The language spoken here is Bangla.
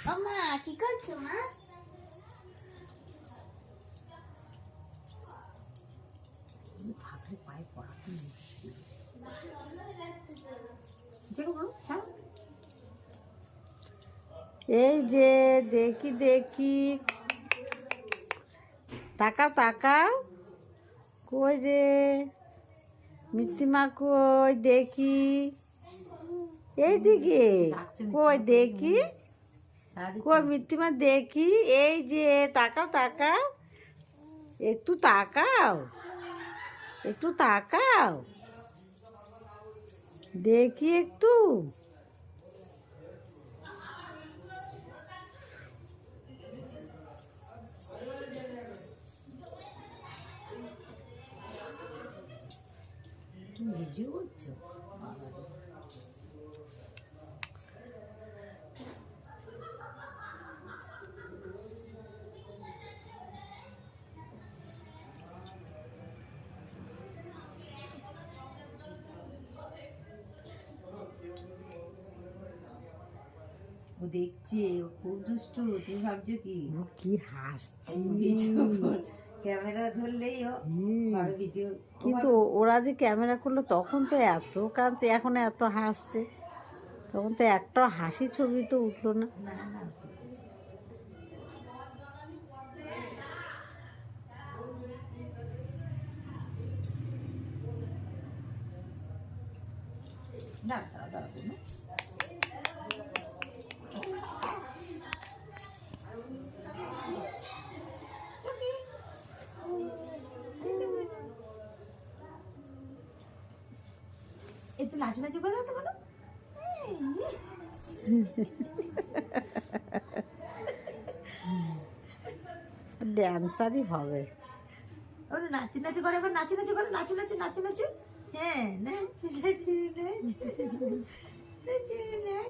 ও মা কি করছো মা? থাকলে পায়ে পড়াতে মুশকিল। এই যে দেখি দেখি, তাকাও তাকাও, কই রে মিত্তিমা, কই দেখি, এইদিকে কই দেখি, কই মিত্তিমা দেখি, এই যে তাকাও তাকাও, একটু তাকাও, একটু তাকাও দেখি একটু। নিজে বলছো ও দেখছে, ও খুব দুষ্টু। তুমি ভাবছো কি কি হাসছি, ক্যামেরা ধরলেই ও ভিডিও। কিন্তু ওরা যে ক্যামেরা করলো তখন তো এত কাঁদছে, এখন এত হাসছে, তখন তো একটা হাসি ছবি তো উঠলো না। না দাঁড়াবো না, একটু নাচু নাচু করে তো বলো। ড্যান্সারই হবে। ওরা নাচু নাচু করে, এবার নাচু নাচু করে, নাচু নাচু নাচু নাচু। হ্যাঁ নাচু নাচু নাচু নাচু নাচু।